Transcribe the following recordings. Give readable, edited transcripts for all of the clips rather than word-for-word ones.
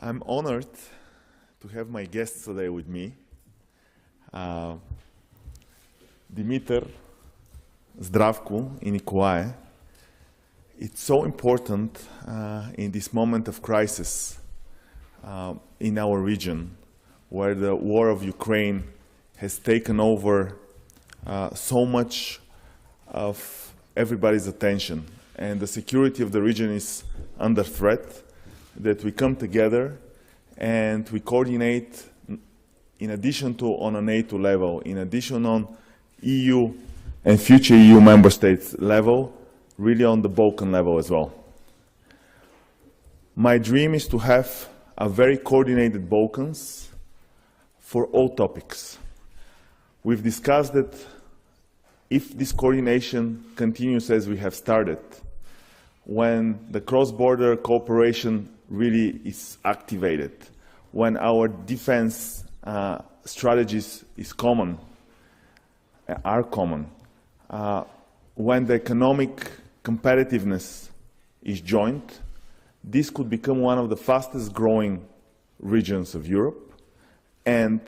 I'm honored to have my guests today with me. Dimitar, Zdravko, and Nicolae. It's so important in this moment of crisis in our region, where the war of Ukraine has taken over so much of everybody's attention, and the security of the region is under threat, that we come together and we coordinate, in addition to on a NATO level, in addition on EU and future EU member states level, really on the Balkan level as well. My dream is to have a very coordinated Balkans for all topics. We've discussed that if this coordination continues as we have started, when the cross-border cooperation really is activated, when our defense strategies are common, when the economic competitiveness is joint, this could become one of the fastest growing regions of Europe, and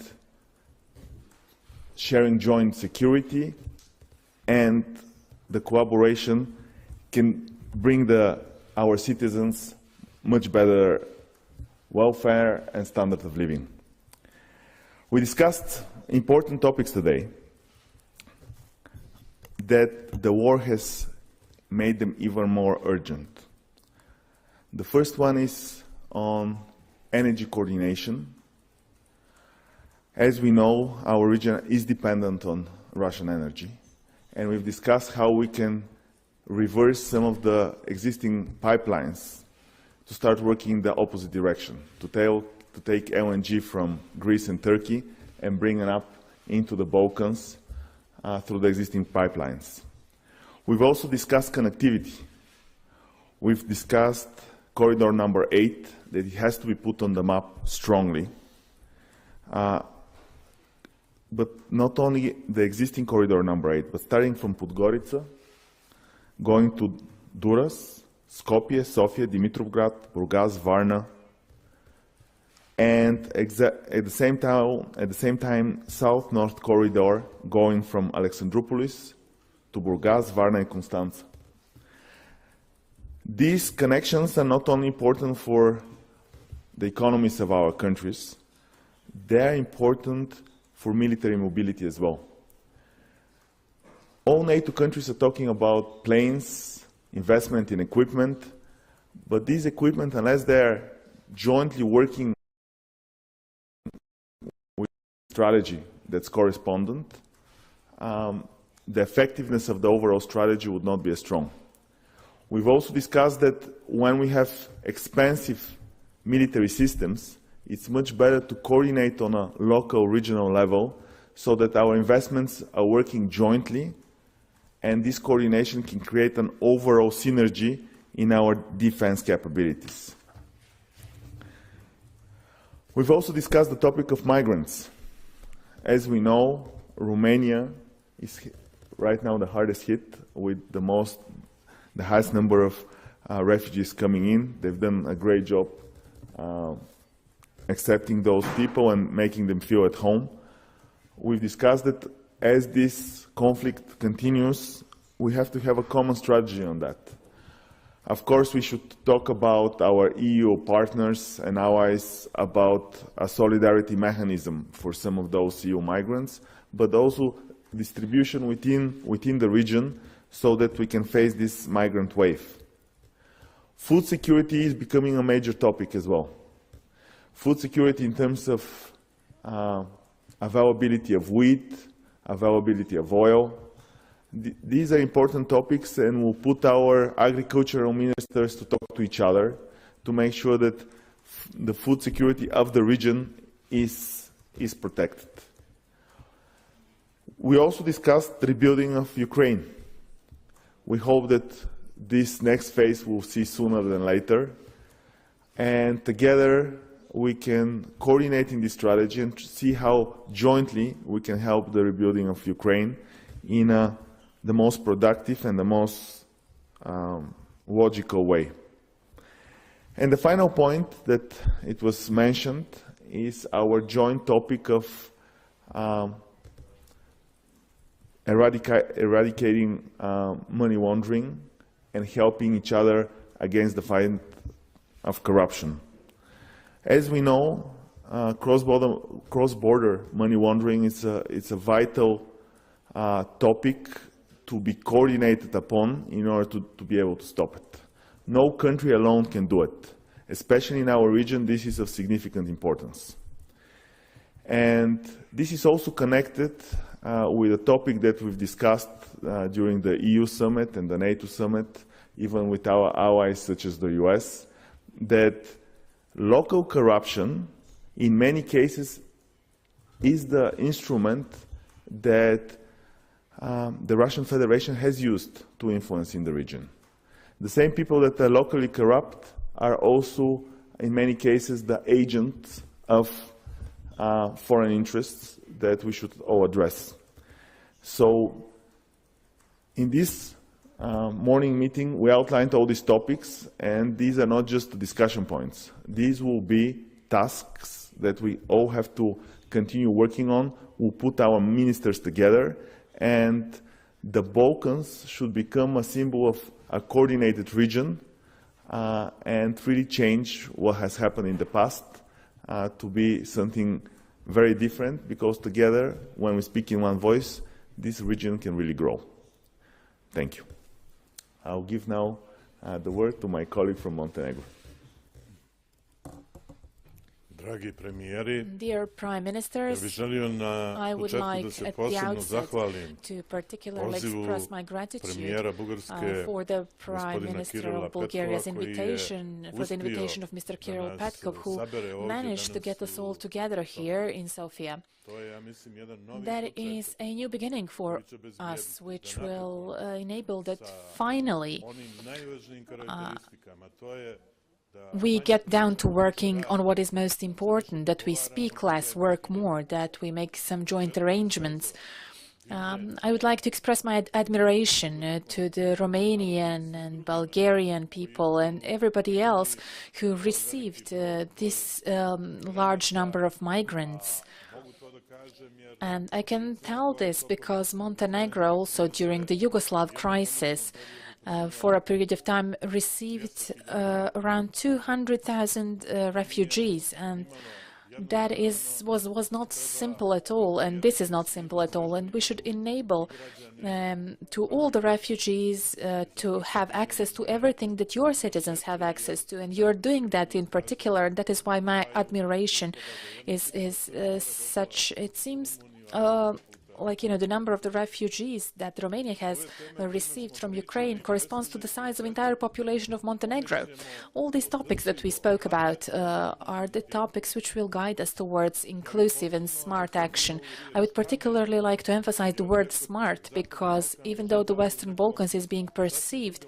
sharing joint security and the collaboration can bring our citizens much better welfare and standard of living. We discussed important topics today that the war has made them even more urgent. The first one is on energy coordination. As we know, our region is dependent on Russian energy, and we've discussed how we can reverse some of the existing pipelines to start working in the opposite direction, to take LNG from Greece and Turkey and bring it up into the Balkans through the existing pipelines. We've also discussed connectivity. We've discussed corridor number 8, that it has to be put on the map strongly. But not only the existing corridor number 8, but starting from Podgorica, going to Duras, Skopje, Sofia, Dimitrovgrad, Burgas, Varna, and at the same time, south-north corridor going from Alexandroupolis to Burgas, Varna, and Constanța. These connections are not only important for the economies of our countries, they are important for military mobility as well. All NATO countries are talking about planes, investment in equipment, but these equipment, unless they're jointly working with a strategy that's correspondent, the effectiveness of the overall strategy would not be as strong. We've also discussed that when we have expensive military systems, it's much better to coordinate on a local, regional level so that our investments are working jointly, and this coordination can create an overall synergy in our defense capabilities. We've also discussed the topic of migrants. As we know, Romania is right now the hardest hit, with the highest number of refugees coming in. They've done a great job accepting those people and making them feel at home. We've discussed that as this conflict continues, we have to have a common strategy on that. Of course, we should talk about our EU partners and allies about a solidarity mechanism for some of those EU migrants, but also distribution within the region so that we can face this migrant wave. Food security is becoming a major topic as well. Food security in terms of availability of wheat, availability of oil. These are important topics, and we'll put our agricultural ministers to talk to each other to make sure that the food security of the region is protected. We also discussed the rebuilding of Ukraine. We hope that this next phase we'll see sooner than later, and together we can coordinate in this strategy and see how jointly we can help the rebuilding of Ukraine in the most productive and the most logical way. And the final point that it was mentioned is our joint topic of eradicating money laundering and helping each other against the fight of corruption. As we know, cross-border money laundering is a vital topic to be coordinated upon in order to be able to stop it. No country alone can do it. Especially in our region, this is of significant importance. And this is also connected with a topic that we've discussed during the EU summit and the NATO summit, even with our allies such as the US, that local corruption, in many cases, is the instrument that the Russian Federation has used to influence in the region. The same people that are locally corrupt are also, in many cases, the agents of foreign interests that we should all address. So, in this morning meeting, we outlined all these topics, and these are not just discussion points. These will be tasks that we all have to continue working on. We'll put our ministers together, and the Balkans should become a symbol of a coordinated region and really change what has happened in the past to be something very different, because together, when we speak in one voice, this region can really grow. Thank you. I'll give now the word to my colleague from Montenegro. Dear Prime Ministers, I would like at the outset to particularly express my gratitude for the Prime Minister of Bulgaria's invitation, for the invitation of Mr. Kiril Petkov, who managed to get us all together here in Sofia. That is a new beginning for us, which will enable that finally we get down to working on what is most important, that we speak less, work more, that we make some joint arrangements. I would like to express my admiration to the Romanian and Bulgarian people and everybody else who received this large number of migrants. And I can tell this because Montenegro, also during the Yugoslav crisis, for a period of time received around 200,000 refugees, and that was not simple at all, and this is not simple at all, and we should enable to all the refugees to have access to everything that your citizens have access to, and you're doing that in particular. That is why my admiration is such. It seems like, the number of the refugees that Romania has received from Ukraine corresponds to the size of the entire population of Montenegro. All these topics that we spoke about are the topics which will guide us towards inclusive and smart action. I would particularly like to emphasize the word smart, because even though the Western Balkans is being perceived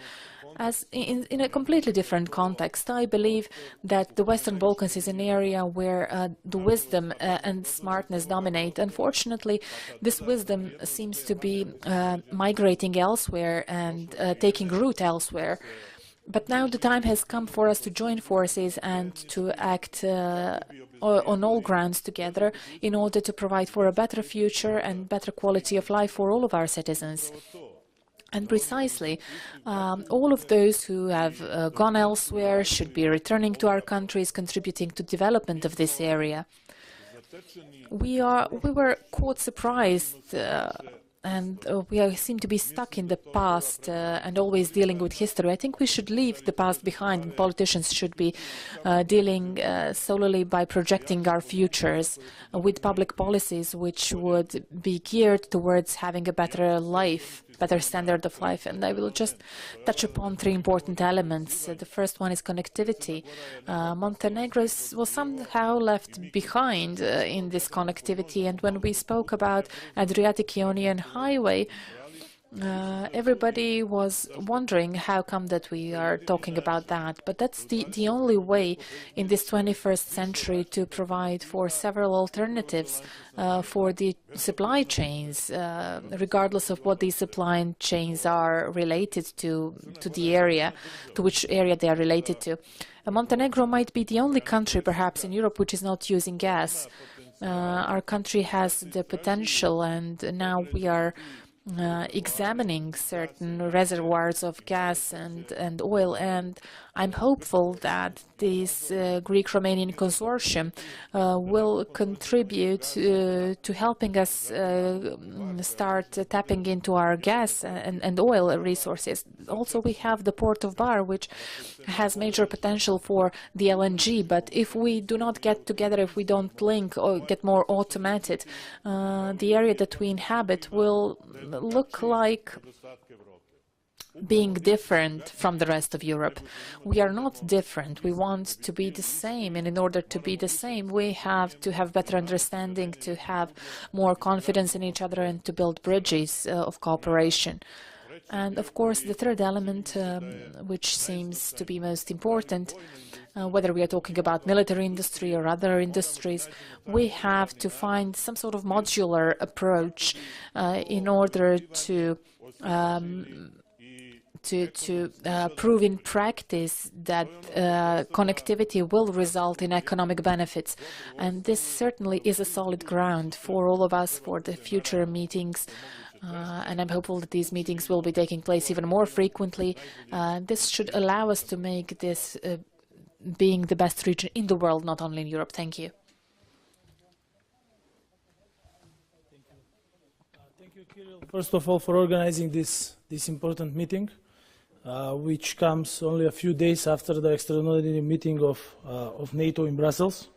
as in a completely different context, I believe that the Western Balkans is an area where the wisdom and smartness dominate. Unfortunately, this wisdom seems to be migrating elsewhere and taking root elsewhere. But now the time has come for us to join forces and to act on all grounds together in order to provide for a better future and better quality of life for all of our citizens. And precisely, all of those who have gone elsewhere should be returning to our countries, contributing to development of this area. We were caught surprised, and we seem to be stuck in the past and always dealing with history. I think we should leave the past behind, and politicians should be dealing solely by projecting our futures with public policies which would be geared towards having a better life, better standard of life. And I will just touch upon three important elements. The first one is connectivity. Montenegro was somehow left behind in this connectivity, and when we spoke about Adriatic-Ionian Highway, Everybody was wondering how come that we are talking about that, but that's the only way in this 21st century to provide for several alternatives for the supply chains, regardless of what these supply chains are related to the area, to which area they are related to. Montenegro might be the only country, perhaps, in Europe which is not using gas. Our country has the potential, and now we are examining certain reservoirs of gas and oil, and I'm hopeful that this Greek-Romanian consortium will contribute to helping us start tapping into our gas and oil resources. Also, we have the port of Bar, which has major potential for the LNG, but if we do not get together, if we don't link or get more automated, the area that we inhabit will look like being different from the rest of Europe. We are not different. We want to be the same, and in order to be the same, we have to have better understanding, to have more confidence in each other, and to build bridges of cooperation. And of course, the third element, which seems to be most important, whether we are talking about military industry or other industries, we have to find some sort of modular approach in order to prove in practice that connectivity will result in economic benefits. And this certainly is a solid ground for all of us for the future meetings. And I'm hopeful that these meetings will be taking place even more frequently. This should allow us to make this being the best region in the world, not only in Europe. Thank you. Thank you, Kiril, first of all, for organizing this important meeting, which comes only a few days after the extraordinary meeting of NATO in Brussels.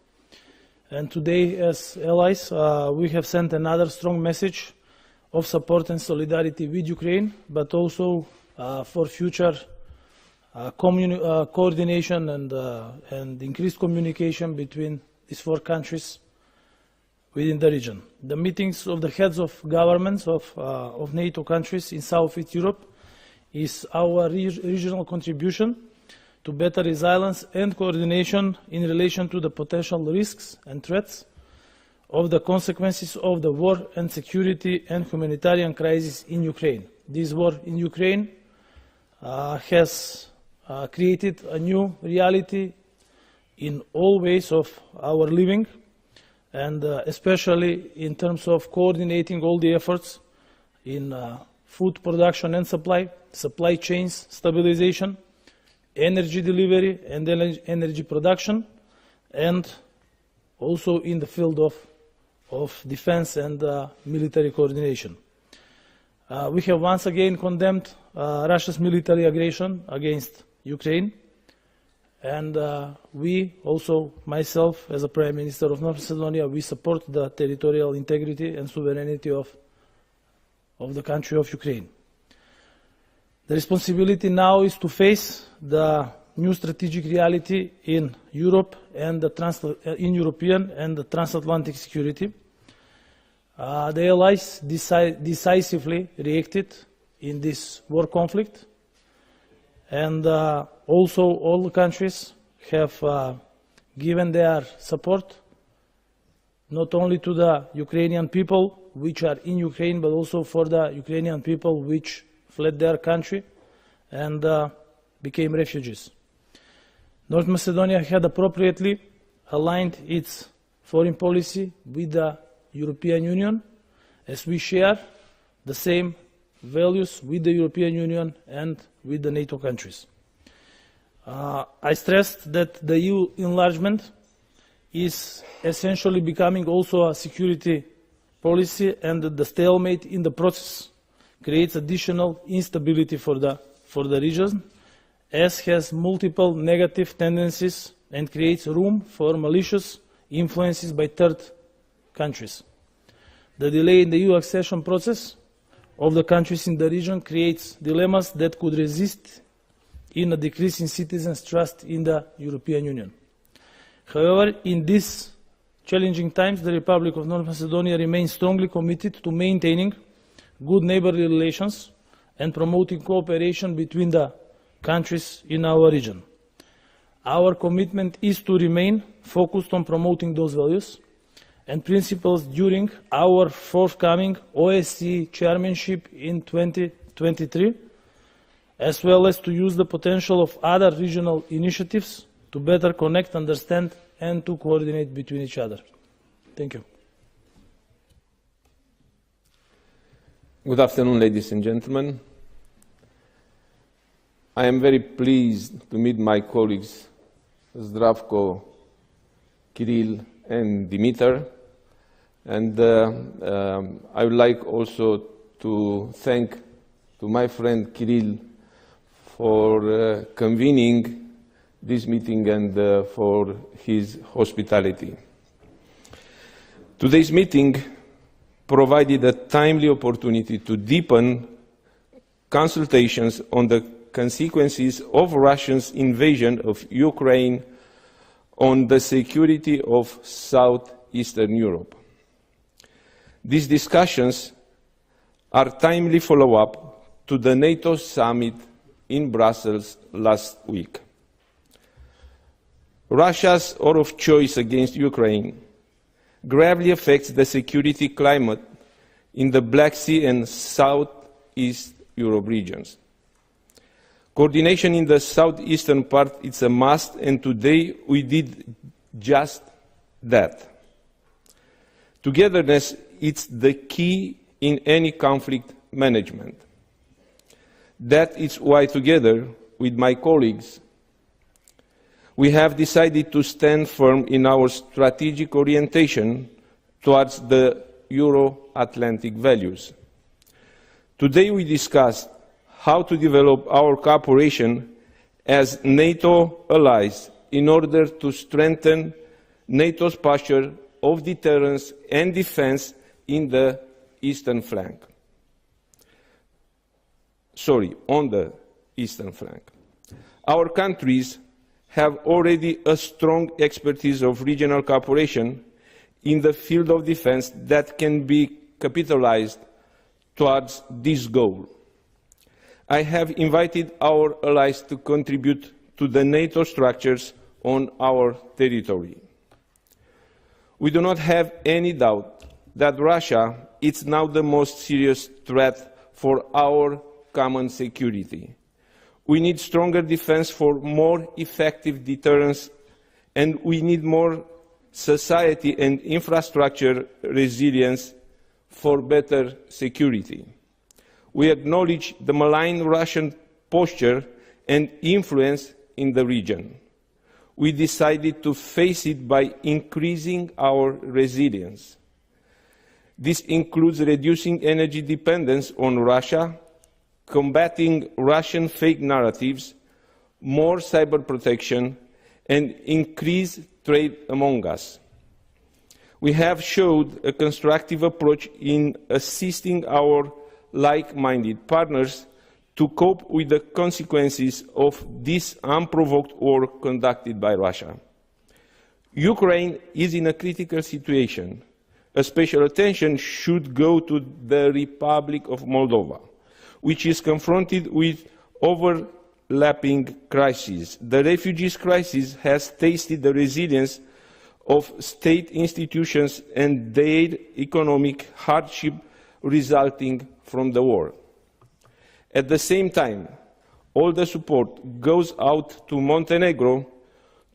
And today, as allies, we have sent another strong message of support and solidarity with Ukraine, but also for future coordination and increased communication between these four countries within the region. The meetings of the heads of governments of NATO countries in Southeast Europe is our regional contribution to better resilience and coordination in relation to the potential risks and threats of the consequences of the war and security and humanitarian crisis in Ukraine. This war in Ukraine has created a new reality in all ways of our living, and especially in terms of coordinating all the efforts in food production and supply chains stabilization, energy delivery and energy production, and also in the field of defense and military coordination. We have once again condemned Russia's military aggression against Ukraine, and we also, myself as a Prime Minister of North Macedonia, we support the territorial integrity and sovereignty of the country of Ukraine. The responsibility now is to face the new strategic reality in Europe and in European and the transatlantic security. The allies decisively reacted in this war conflict, and also all the countries have given their support not only to the Ukrainian people which are in Ukraine, but also for the Ukrainian people which fled their country and became refugees. North Macedonia had appropriately aligned its foreign policy with the European Union, as we share the same values with the European Union and with the NATO countries. I stressed that the EU enlargement is essentially becoming also a security policy, and that the stalemate in the process creates additional instability for the region, as has multiple negative tendencies and creates room for malicious influences by third countries. The delay in the EU accession process of the countries in the region creates dilemmas that could result in a decrease in citizens' trust in the European Union. However, in these challenging times, the Republic of North Macedonia remains strongly committed to maintaining good neighbourly relations and promoting cooperation between the countries in our region. Our commitment is to remain focused on promoting those values and principles during our forthcoming OSCE chairmanship in 2023, as well as to use the potential of other regional initiatives to better connect, understand, and to coordinate between each other. Thank you. Good afternoon, ladies and gentlemen. I am very pleased to meet my colleagues Zdravko, Kiril, and Dimitar. And I would like also to thank to my friend Kiril for convening this meeting and for his hospitality. Today's meeting provided a timely opportunity to deepen consultations on the consequences of Russia's invasion of Ukraine on the security of southeastern Europe. These discussions are timely follow-up to the NATO summit in Brussels last week. Russia's war of choice against Ukraine gravely affects the security climate in the Black Sea and Southeast Europe regions. Coordination in the southeastern part is a must, and today we did just that. Togetherness is the key in any conflict management. That is why, together with my colleagues, we have decided to stand firm in our strategic orientation towards the Euro-Atlantic values. Today we discussed how to develop our cooperation as NATO allies in order to strengthen NATO's posture of deterrence and defense in the eastern flank. On the eastern flank. Our countries have already a strong expertise of regional cooperation in the field of defense that can be capitalized towards this goal. I have invited our allies to contribute to the NATO structures on our territory. We do not have any doubt that Russia is now the most serious threat for our common security. We need stronger defense for more effective deterrence, and we need more society and infrastructure resilience for better security. We acknowledge the malign Russian posture and influence in the region. We decided to face it by increasing our resilience. This includes reducing energy dependence on Russia, combating Russian fake narratives, more cyber protection, and increased trade among us. We have showed a constructive approach in assisting our like-minded partners to cope with the consequences of this unprovoked war conducted by Russia. Ukraine is in a critical situation. A special attention should go to the Republic of Moldova, which is confronted with overlapping crises. The refugees crisis has tested the resilience of state institutions and their economic hardship resulting from the war. At the same time, all the support goes out to Montenegro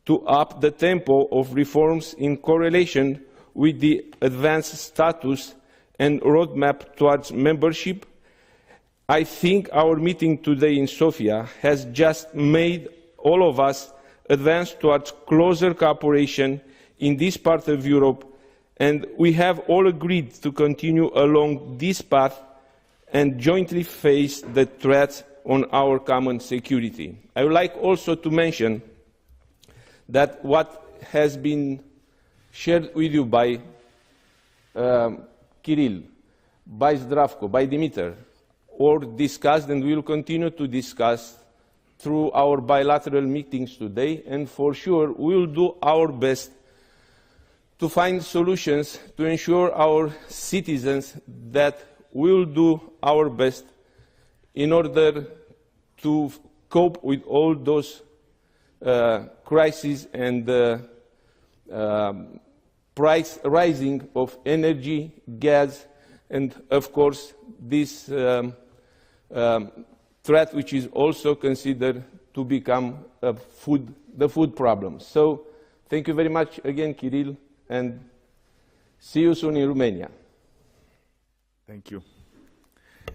to up the tempo of reforms in correlation with the advanced status and roadmap towards membership. I think our meeting today in Sofia has just made all of us advance towards closer cooperation in this part of Europe, and we have all agreed to continue along this path and jointly face the threats on our common security. I would like also to mention that what has been shared with you by Kiril, by Zdravko, by Dimitar, or discussed and we will continue to discuss through our bilateral meetings today, and for sure we will do our best to find solutions to ensure our citizens that we will do our best in order to cope with all those crises and price rising of energy, gas, and of course this threat which is also considered to become the food problem. So thank you very much again, Kiril, and see you soon in Romania. Thank you.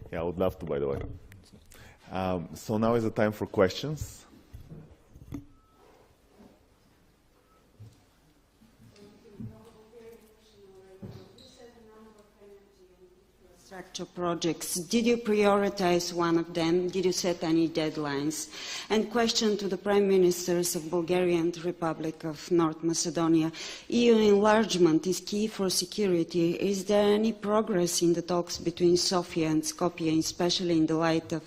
Yeah, I would love to, by the way. So now is the time for questions. Infrastructure projects. Did you prioritize one of them? Did you set any deadlines? And question to the Prime Ministers of Bulgaria and the Republic of North Macedonia. EU enlargement is key for security. Is there any progress in the talks between Sofia and Skopje, especially in the light of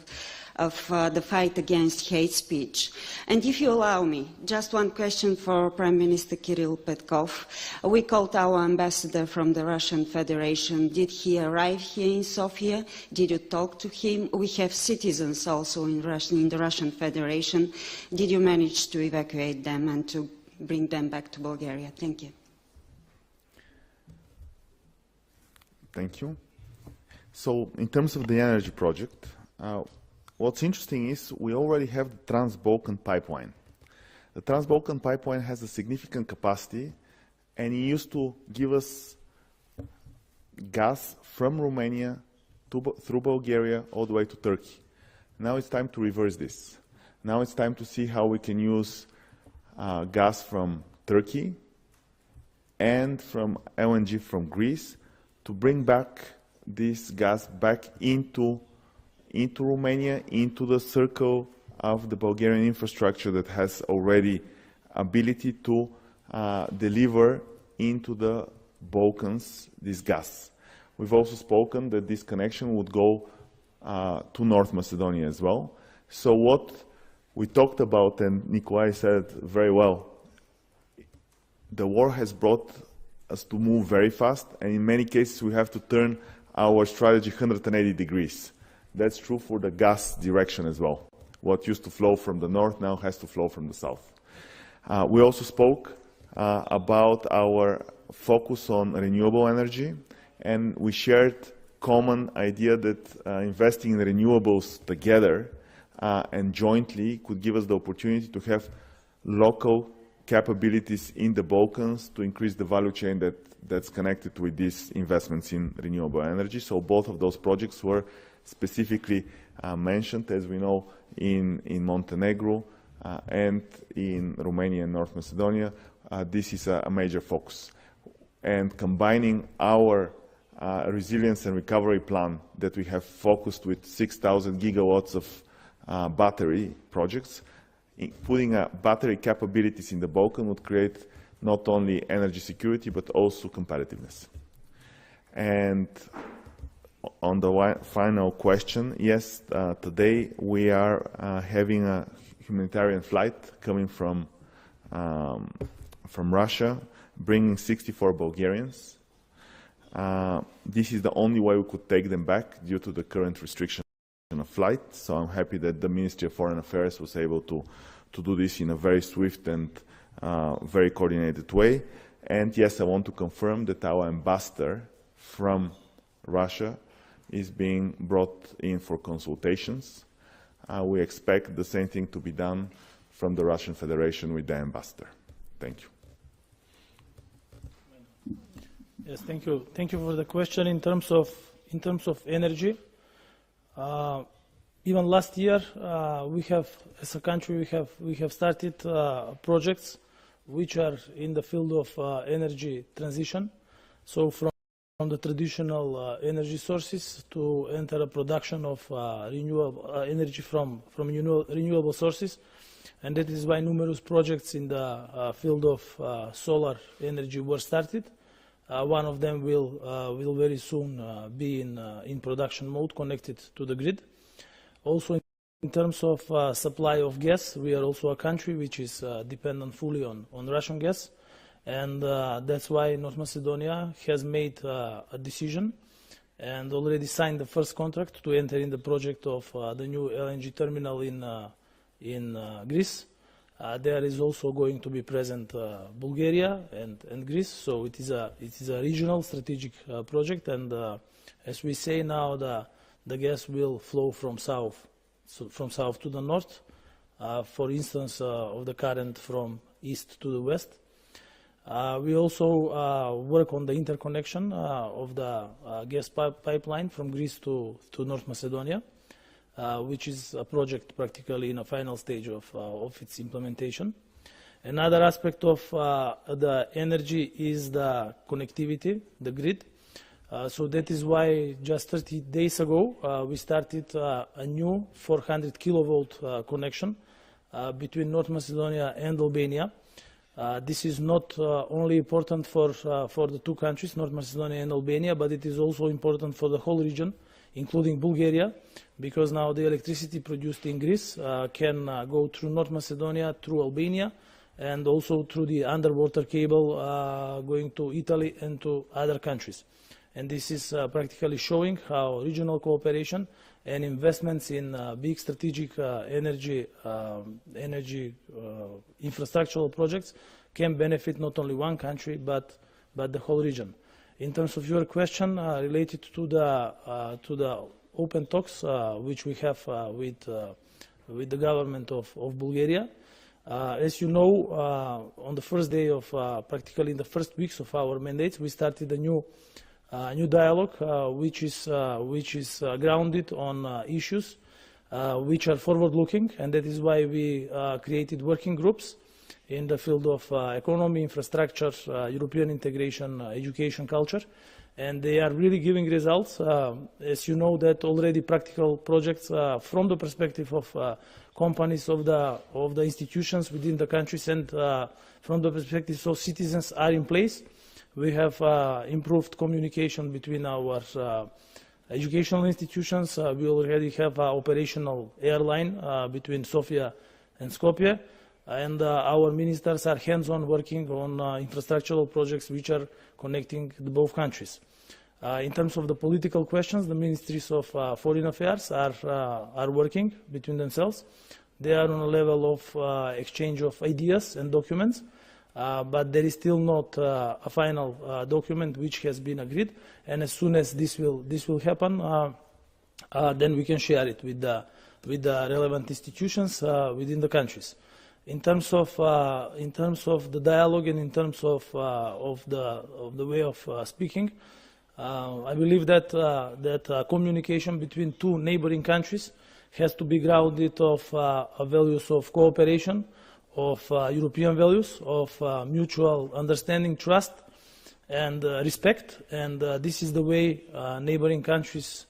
the fight against hate speech? And if you allow me, just one question for Prime Minister Kiril Petkov. We called our ambassador from the Russian Federation. Did he arrive here in Sofia? Did you talk to him? We have citizens also in the Russian Federation. Did you manage to evacuate them and to bring them back to Bulgaria? Thank you. Thank you. So in terms of the energy project, what's interesting is we already have the Trans-Balkan Pipeline. The Trans-Balkan Pipeline has a significant capacity, and it used to give us gas from Romania through Bulgaria all the way to Turkey. Now it's time to reverse this. Now it's time to see how we can use gas from Turkey and from LNG from Greece to bring back this gas back into Romania, into the circle of the Bulgarian infrastructure that has already ability to deliver into the Balkans this gas. We've also spoken that this connection would go to North Macedonia as well. So what we talked about, and Nicolae said very well, the war has brought us to move very fast, and in many cases we have to turn our strategy 180 degrees. That's true for the gas direction as well. What used to flow from the north now has to flow from the south. We also spoke about our focus on renewable energy, and we shared common idea that investing in renewables together and jointly could give us the opportunity to have local capabilities in the Balkans to increase the value chain that's connected with these investments in renewable energy. So both of those projects were specifically mentioned, as we know, in Montenegro and in Romania and North Macedonia. This is a major focus. And combining our resilience and recovery plan that we have focused with 6,000 gigawatts of battery projects, putting battery capabilities in the Balkan would create not only energy security but also competitiveness. And on the final question, yes, today we are having a humanitarian flight coming from Russia, bringing 64 Bulgarians. This is the only way we could take them back due to the current restriction of flight. So I'm happy that the Ministry of Foreign Affairs was able to do this in a very swift and very coordinated way. And yes, I want to confirm that our ambassador from Russia is being brought in for consultations. We expect the same thing to be done from the Russian Federation with the ambassador. Thank you. Yes, thank you. Thank you for the question. In terms of energy, even last year, we have, as a country, we have started projects which are in the field of energy transition. So from the traditional energy sources to enter a production of renewable energy from renewable sources, and that is why numerous projects in the field of solar energy were started. One of them will very soon be in production mode, connected to the grid. Also, in terms of supply of gas, we are also a country which is dependent fully on Russian gas. And that's why North Macedonia has made a decision and already signed the first contract to enter in the project of the new LNG terminal in Greece. There is also going to be present Bulgaria and Greece, so it is a regional strategic project, and as we say now, the gas will flow from south to the north, for instance, of the current from east to the west. We also work on the interconnection of the gas pipeline from Greece to North Macedonia, which is a project practically in a final stage of its implementation. Another aspect of the energy is the connectivity, the grid. So that is why just 30 days ago we started a new 400 kilovolt connection between North Macedonia and Albania. This is not only important for the two countries, North Macedonia and Albania, but it is also important for the whole region, including Bulgaria, because now the electricity produced in Greece can go through North Macedonia, through Albania, and also through the underwater cable going to Italy and to other countries. And this is practically showing how regional cooperation and investments in big strategic energy infrastructural projects can benefit not only one country but the whole region. In terms of your question related to the open talks which we have with the government of Bulgaria, as you know, on the first day of practically in the first weeks of our mandates, we started a new dialogue which is grounded on issues which are forward-looking, and that is why we created working groups in the field of economy, infrastructure, European integration, education, culture, and they are really giving results. As you know, that already practical projects from the perspective of companies, of the institutions within the countries, and from the perspective of citizens are in place. We have improved communication between our educational institutions. We already have an operational airline between Sofia and Skopje, and our ministers are hands-on working on infrastructural projects which are connecting the both countries. In terms of the political questions, the ministries of foreign affairs are working between themselves. They are on a level of exchange of ideas and documents. But there is still not a final document which has been agreed, and as soon as this will happen, then we can share it with the relevant institutions within the countries. In terms of the dialogue and in terms of the way of speaking, I believe that communication between two neighboring countries has to be grounded of values of cooperation, of European values, of mutual understanding, trust, and respect. And this is the way neighboring countries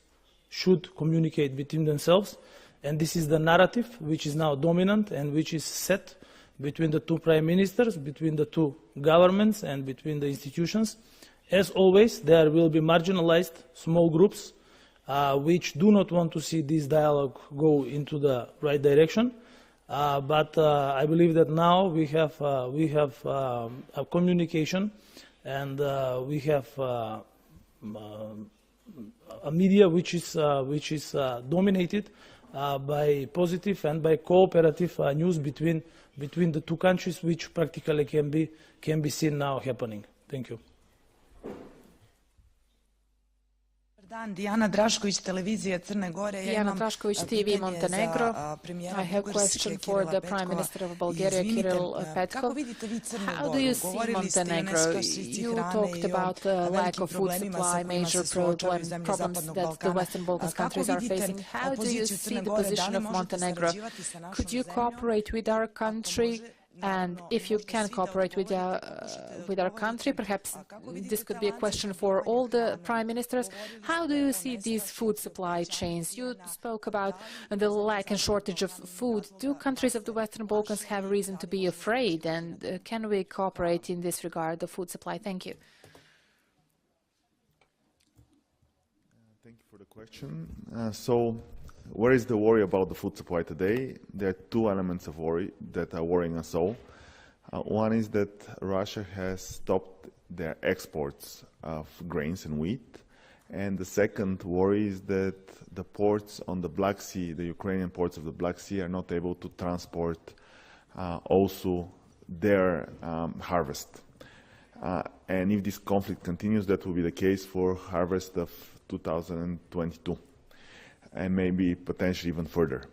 should communicate between themselves. And this is the narrative which is now dominant and which is set between the two prime ministers, between the two governments, and between the institutions. As always, there will be marginalized small groups which do not want to see this dialogue go into the right direction. But I believe that now we have a communication, and we have a media which is dominated by positive and by cooperative news between the two countries, which practically can be seen now happening. Thank you. Diana Drašković, televizija Crne Gore. Diana Drašković, TV Montenegro. I have a question for the Prime Minister of Bulgaria, Kiril Petkov. How do you see Montenegro? You talked about the lack of food supply, major problems that the Western Balkans countries are facing. How do you see the position of Montenegro? Could you cooperate with our country? And if you can cooperate with our country, perhaps this could be a question for all the prime ministers. How do you see these food supply chains? You spoke about the lack and shortage of food. Do countries of the Western Balkans have reason to be afraid? And can we cooperate in this regard, the food supply? Thank you. Thank you for the question. Where is the worry about the food supply today? There are two elements of worry that are worrying us all. One is that Russia has stopped their exports of grains and wheat, And the second worry is that the ports on the Black Sea, the Ukrainian ports of the Black Sea, are not able to transport also their harvest. And if this conflict continues, that will be the case for harvest of 2022, and maybe potentially even further.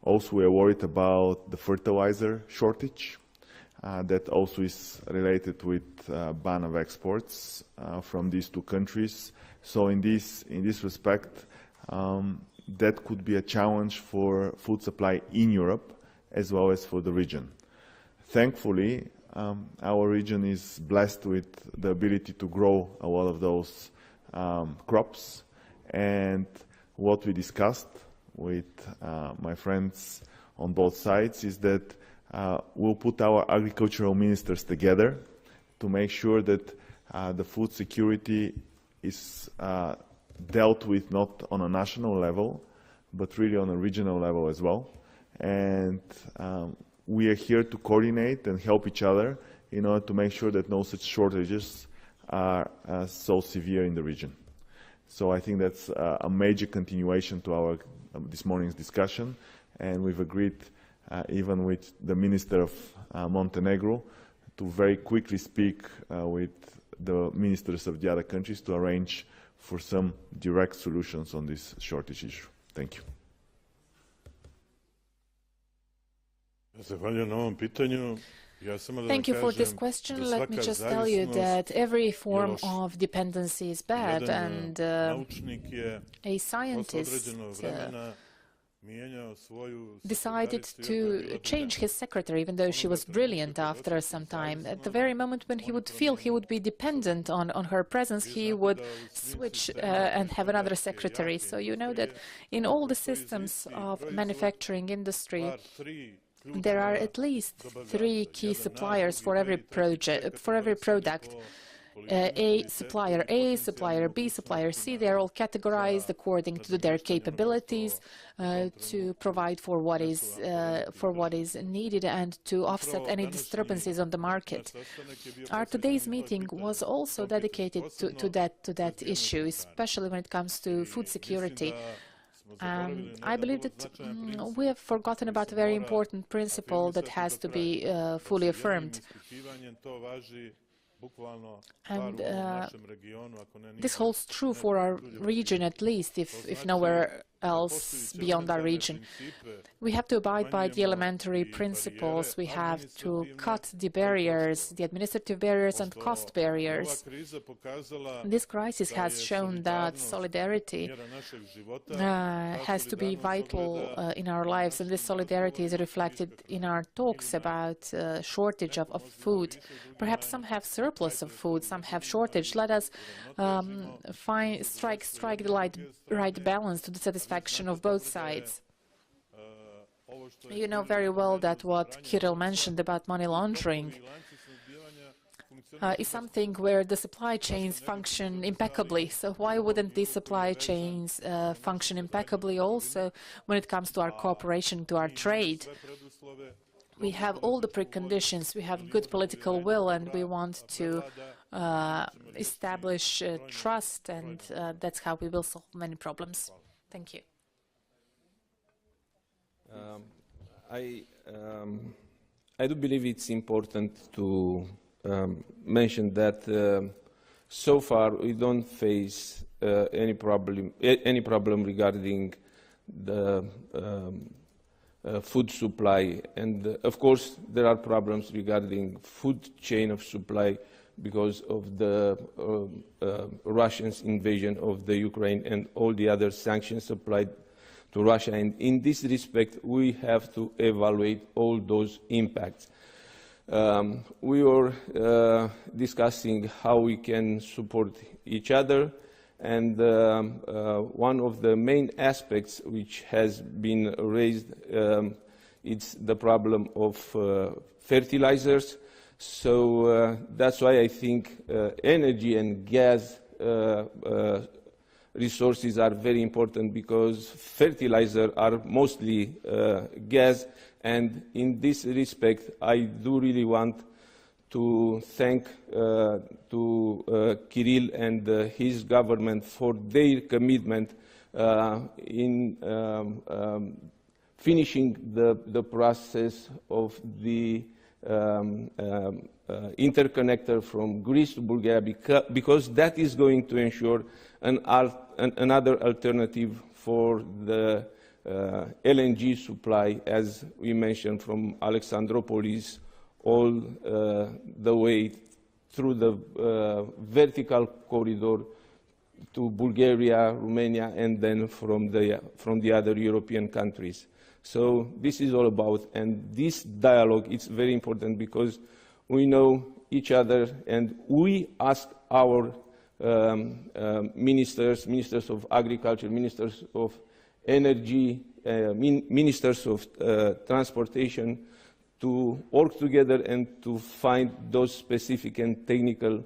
Also, we are worried about the fertilizer shortage that also is related with ban of exports from these two countries. So in this respect, that could be a challenge for food supply in Europe as well as for the region. Thankfully, our region is blessed with the ability to grow a lot of those crops, and what we discussed with my friends on both sides is that we'll put our agricultural ministers together to make sure that the food security is dealt with not on a national level, but really on a regional level as well. And we are here to coordinate and help each other in order to make sure that no such shortages are so severe in the region. So I think that's a major continuation to our this morning's discussion, and we've agreed even with the Minister of Montenegro to very quickly speak with the ministers of the other countries to arrange for some direct solutions on this shortage issue. Thank you. Thank you for this question. Let me just tell you that every form of dependency is bad, and a scientist decided to change his secretary, even though she was brilliant after some time. At the very moment when he would feel he would be dependent on her presence, he would switch and have another secretary. So you know that in all the systems of manufacturing industry, there are at least 3 key suppliers for every project, for every product. A, supplier B, supplier C. They are all categorized according to their capabilities to provide for what is needed and to offset any disturbances on the market. Our today's meeting was also dedicated to that issue, especially when it comes to food security. I believe that we have forgotten about a very important principle that has to be fully affirmed. And this holds true for our region, at least, if nowhere else beyond our region. We have to abide by the elementary principles. We have to cut the barriers, the administrative barriers and cost barriers. This crisis has shown that solidarity has to be vital in our lives, and this solidarity is reflected in our talks about shortage of food. Perhaps some have surplus of food, some have shortage. Let us strike the right balance to the satisfaction of both sides. You know very well that what Kiril mentioned about money laundering is something where the supply chains function impeccably. So why wouldn't these supply chains function impeccably also when it comes to our cooperation, to our trade? We have all the preconditions, we have good political will, and we want to establish trust, and that's how we will solve many problems. Thank you. I do believe it's important to mention that so far we don't face any problem regarding the food supply, and of course there are problems regarding food chain of supply because of the Russians' invasion of the Ukraine and all the other sanctions applied to Russia. And in this respect, we have to evaluate all those impacts. We were discussing how we can support each other, and one of the main aspects which has been raised it's the problem of fertilizers. So that's why I think energy and gas resources are very important, because fertilizers are mostly gas, and in this respect I do really want to thank Kiril and his government for their commitment in finishing the process of the interconnector from Greece to Bulgaria, because that is going to ensure another alternative for the LNG supply, as we mentioned, from Alexandroupolis all the way through the vertical corridor to Bulgaria, Romania, and then from the other European countries. So this is all about, and this dialogue is very important because we know each other and we ask our ministers of agriculture, ministers of energy, ministers of transportation to work together and to find those specific and technical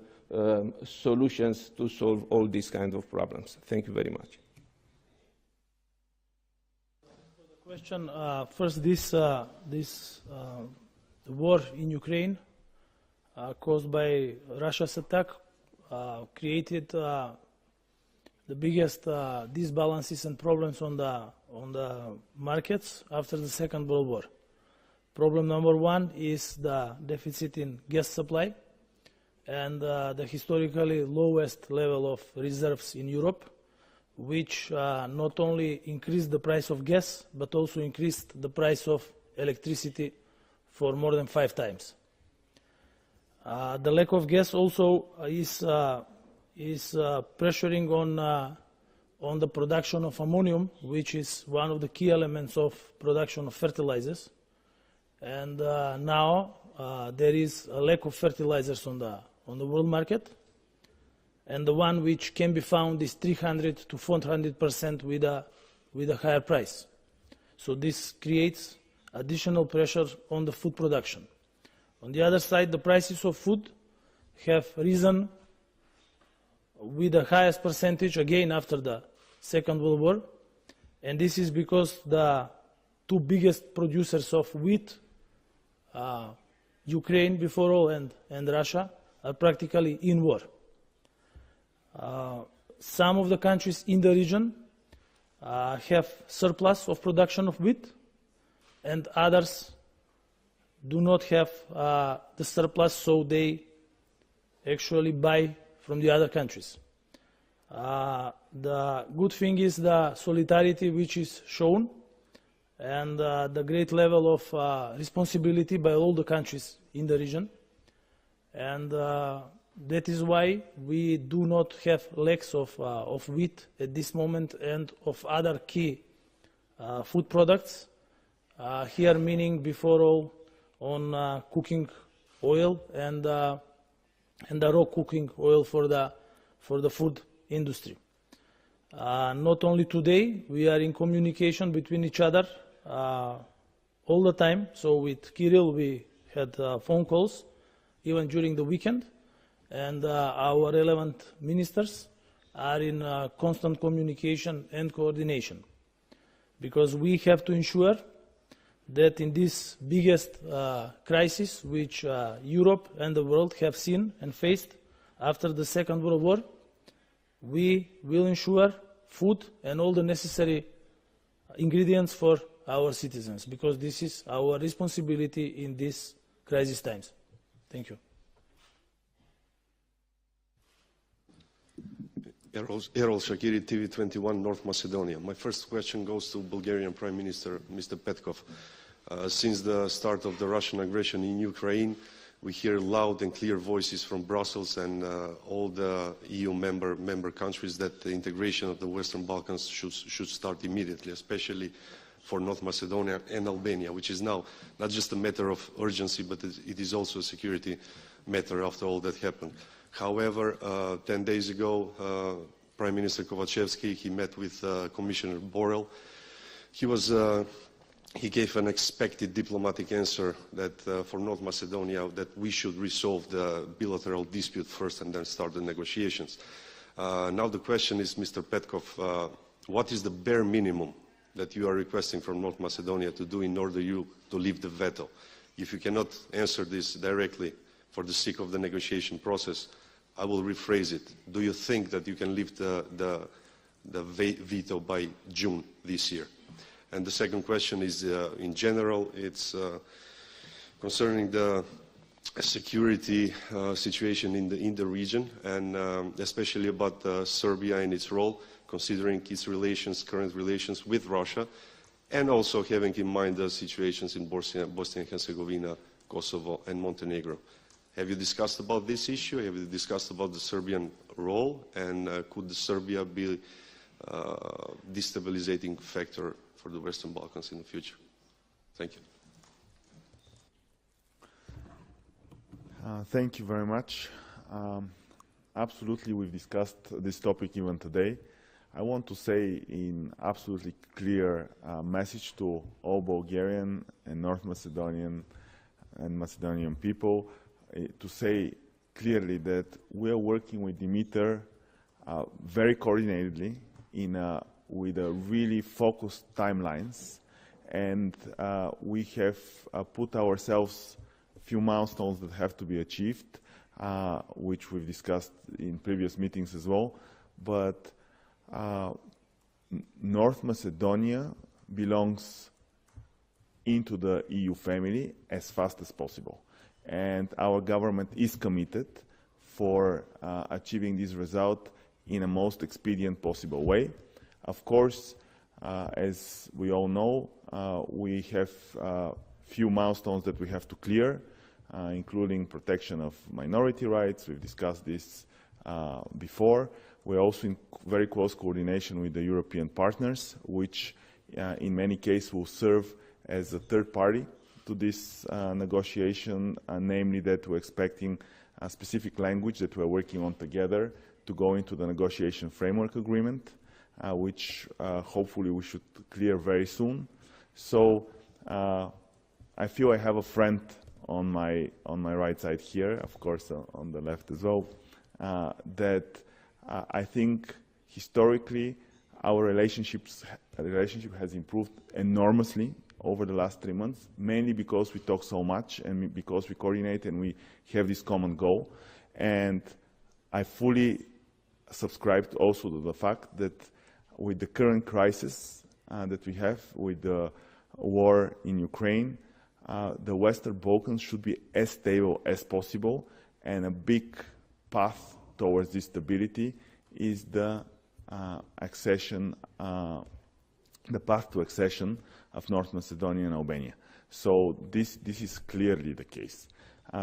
solutions to solve all these kinds of problems. Thank you very much. Question. First, the war in Ukraine caused by Russia's attack created the biggest disbalances and problems on the markets after the Second World War. Problem number one is the deficit in gas supply and the historically lowest level of reserves in Europe, which not only increased the price of gas, but also increased the price of electricity for more than 5 times. The lack of gas also is pressuring on the production of ammonium, which is one of the key elements of production of fertilizers. And now there is a lack of fertilizers on the world market. And the one which can be found is 300 to 400% with a higher price. So this creates additional pressure on the food production. On the other side, the prices of food have risen with the highest percentage again after the Second World War, and this is because the two biggest producers of wheat, Ukraine before all and Russia, are practically in war. Some of the countries in the region have surplus of production of wheat, and others do not have the surplus, so they actually buy from the other countries. The good thing is the solidarity which is shown and the great level of responsibility by all the countries in the region. And that is why we do not have lacks of wheat at this moment and of other key food products. Here meaning before all on cooking oil and the raw cooking oil for the food industry. Not only today, we are in communication between each other all the time. So with Kiril, we had phone calls even during the weekend, and our relevant ministers are in constant communication and coordination, because we have to ensure that in this biggest crisis which Europe and the world have seen and faced after the Second World War, we will ensure food and all the necessary ingredients for our citizens, because this is our responsibility in these crisis times. Thank you. Errol Shakiri, TV21, North Macedonia. My first question goes to Bulgarian Prime Minister, Mr. Petkov. Since the start of the Russian aggression in Ukraine, we hear loud and clear voices from Brussels and all the EU member countries that the integration of the Western Balkans should start immediately, especially for North Macedonia and Albania, which is now not just a matter of urgency, but it is also a security matter after all that happened. However, 10 days ago, Prime Minister Kovacevski, he met with Commissioner Borrell. He gave an expected diplomatic answer that for North Macedonia that we should resolve the bilateral dispute first and then start the negotiations. Now the question is, Mr. Petkov, what is the bare minimum that you are requesting from North Macedonia to do in order to leave the veto? If you cannot answer this directly, for the sake of the negotiation process, I will rephrase it. Do you think that you can lift the veto by June this year? And the second question is, in general, it's concerning the security situation in the region, and especially about Serbia and its role, considering its current relations with Russia, and also having in mind the situations in Bosnia and Herzegovina, Kosovo, and Montenegro. Have you discussed about this issue? Have you discussed about the Serbian role, and could Serbia be a destabilizing factor for the Western Balkans in the future? Thank you. Thank you very much. Absolutely, we've discussed this topic even today. I want to say in absolutely clear message to all Bulgarian and North Macedonian and Macedonian people to say clearly that we are working with Dimitar very coordinatedly with a really focused timelines, and we have put ourselves few milestones that have to be achieved, which we've discussed in previous meetings as well. But North Macedonia belongs into the EU family as fast as possible. And our government is committed for achieving this result in a most expedient possible way. Of course, as we all know, we have few milestones that we have to clear, including protection of minority rights. We've discussed this before. We're also in very close coordination with the European partners, which in many cases will serve as a third party to this negotiation, namely that we're expecting a specific language that we're working on together to go into the negotiation framework agreement, which hopefully we should clear very soon. So I feel I have a friend on my right side here, of course on the left as well, that I think historically our relationship has improved enormously over the last 3 months, mainly because we talk so much and because we coordinate and we have this common goal. And I fully subscribe also to the fact that with the current crisis that we have with the war in Ukraine, the Western Balkans should be as stable as possible, and a big path towards this stability is the accession, the path to accession of North Macedonia and Albania. So this is clearly the case.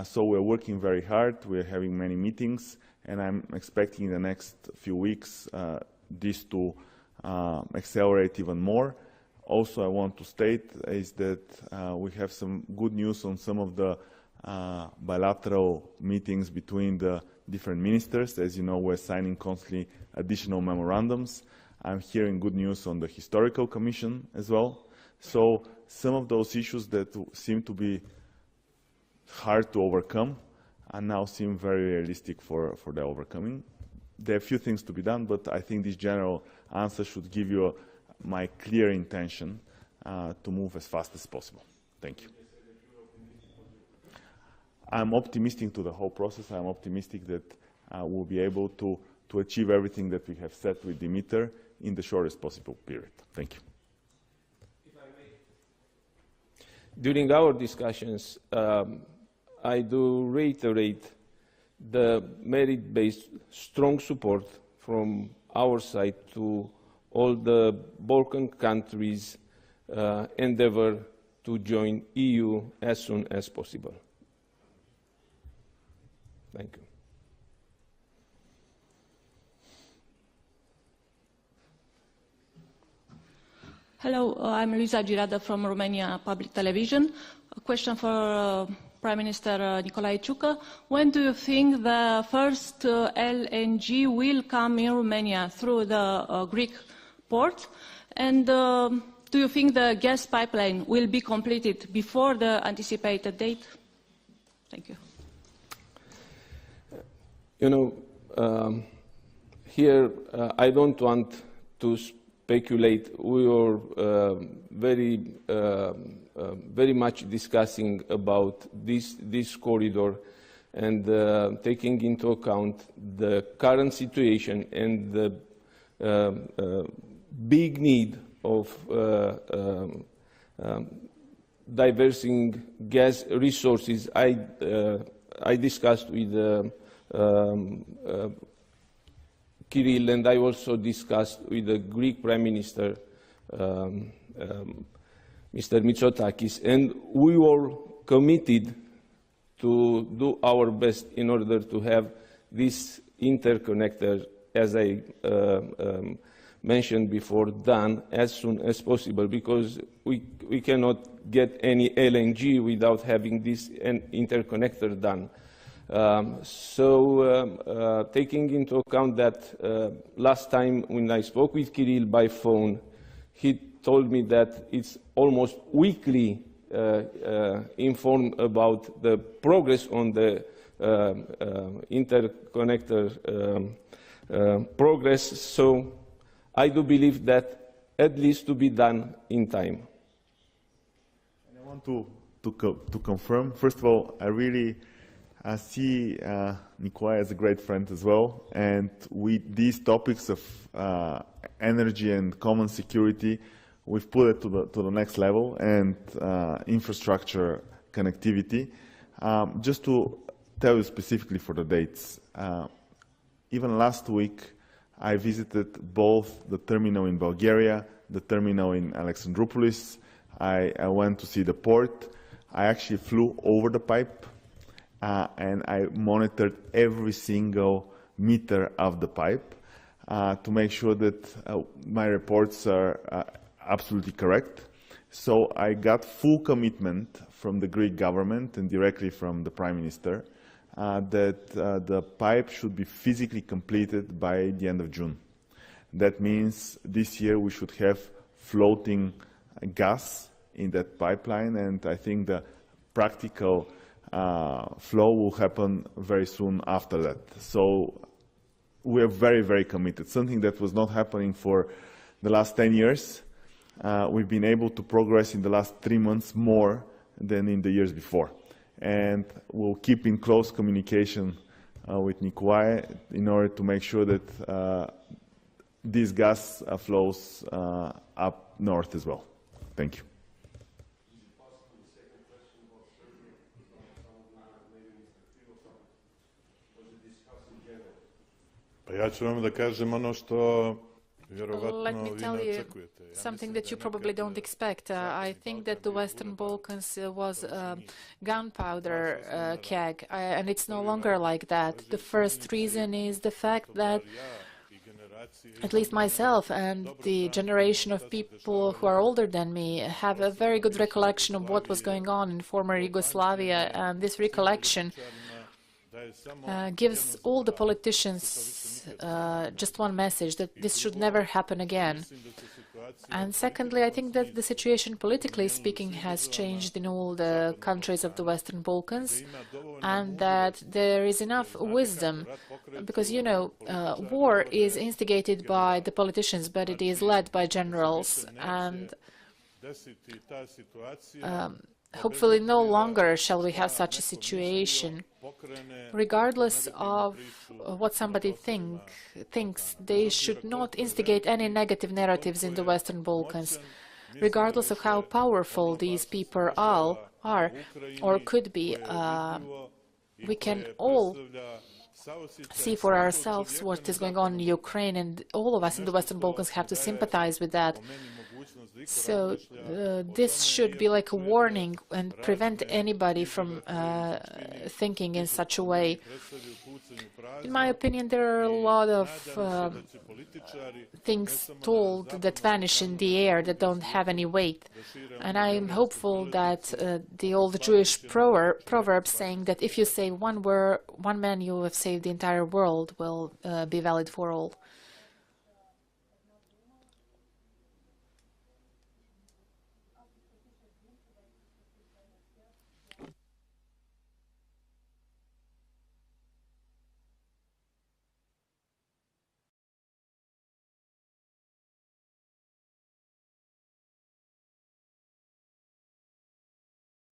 So we're working very hard. We're having many meetings, and I'm expecting in the next few weeks this to accelerate even more. Also, I want to state is that we have some good news on some of the bilateral meetings between the different ministers. As you know, we're signing constantly additional memorandums. I'm hearing good news on the Historical Commission as well. So some of those issues that seem to be hard to overcome and now seem very realistic for the overcoming. There are a few things to be done, but I think this general answer should give you my clear intention to move as fast as possible. Thank you. I'm optimistic to the whole process. I'm optimistic that we'll be able to achieve everything that we have set with Dimitar in the shortest possible period. Thank you. During our discussions, I do reiterate the merit-based strong support from our side to all the Balkan countries' endeavor to join EU as soon as possible. Thank you. Hello, I'm Luisa Girada from Romania Public Television. A question for Prime Minister Nicolae Ciucă. When do you think the first LNG will come in Romania through the Greek port? And do you think the gas pipeline will be completed before the anticipated date? Thank you. You know, here I don't want to speculate. We are very much discussing about this corridor, and taking into account the current situation and the big need of diversing gas resources, I discussed with Kiril, and I also discussed with the Greek Prime Minister, Mr. Mitsotakis, and we were committed to do our best in order to have this interconnector, as I mentioned before, done as soon as possible, because we cannot get any LNG without having this interconnector done. Taking into account that last time when I spoke with Kiril by phone, he told me that it's almost weekly informed about the progress on the interconnector progress. So I do believe that at least to be done in time. And I want to confirm, first of all, I really see Nicolae as a great friend as well, and with these topics of energy and common security, we've put it to the next level, and infrastructure connectivity. Just to tell you specifically for the dates, even last week I visited both the terminal in Bulgaria, the terminal in Alexandroupolis. I went to see the port. I actually flew over the pipe, and I monitored every single meter of the pipe to make sure that my reports are absolutely correct. So I got full commitment from the Greek government and directly from the Prime Minister that the pipe should be physically completed by the end of June. That means this year we should have floating gas in that pipeline, and I think the practical flow will happen very soon after that. So we are very, very committed, something that was not happening for the last 10 years. We've been able to progress in the last 3 months more than in the years before. And we'll keep in close communication with Nicolae in order to make sure that this gas flows up north as well. Thank you. Let me tell you something that you probably don't expect. I think that the Western Balkans was a gunpowder keg, and it's no longer like that. The first reason is the fact that at least myself and the generation of people who are older than me have a very good recollection of what was going on in former Yugoslavia, and this recollection gives all the politicians just one message, that this should never happen again. And secondly, I think that the situation, politically speaking, has changed in all the countries of the Western Balkans, and that there is enough wisdom, because, you know, war is instigated by the politicians, but it is led by generals, and hopefully no longer shall we have such a situation. Regardless of what somebody thinks, they should not instigate any negative narratives in the Western Balkans. Regardless of how powerful these people are or could be, we can all see for ourselves what is going on in Ukraine, and all of us in the Western Balkans have to sympathize with that. So this should be like a warning and prevent anybody from thinking in such a way. In my opinion, there are a lot of things told that vanish in the air, that don't have any weight. And I am hopeful that the old Jewish proverb saying that if you say one man, you have saved the entire world, will be valid for all.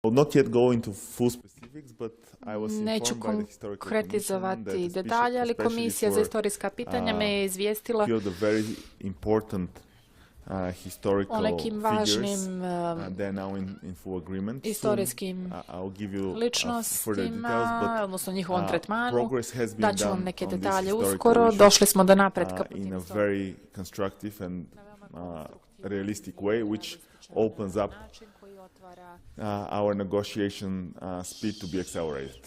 will not yet go into full specifics, but I was Neću informed by the historical konkretizovati commission that detalje, ali especially Komisija za for, istorijska pitanja me je izvijestila few of the very important historical o nekim važnim they're now in full agreement. istorijskim I'll give you further ličnostima, details, but odnosno njihovom tretmanu. progress has been Daću vam done neke on these detalje historical uskoro. issues, Došli smo do napretka. in a very constructive and realistic way, which opens up our negotiation speed to be accelerated.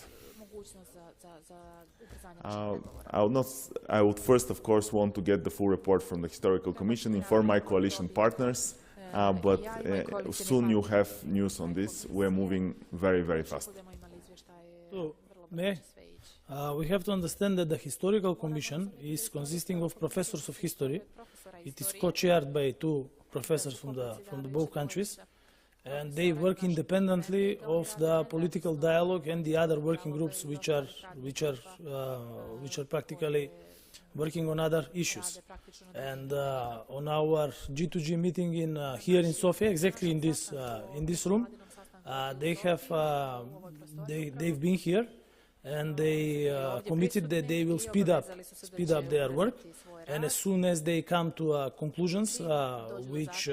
I would first, of course, want to get the full report from the Historical Commission, inform my coalition partners, but soon you have news on this. We're moving very, very fast. So, we have to understand that the Historical Commission is consisting of professors of history. It is co-chaired by two professors from the both countries, and they work independently of the political dialogue and the other working groups which are practically working on other issues. And on our G2G meeting here in Sofia, exactly in this room, they've been here, and they committed that they will speed up their work, and as soon as they come to conclusions which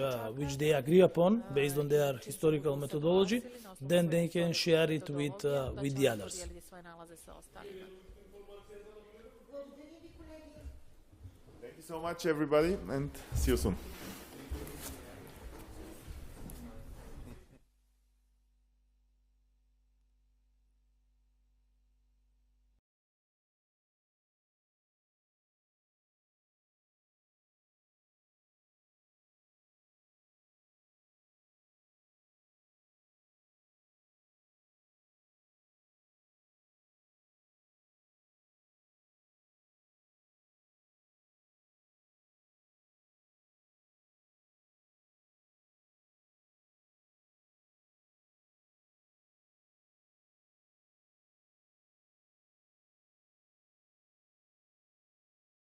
they agree upon based on their historical methodology, then they can share it with the others. Thank you so much, everybody, and see you soon.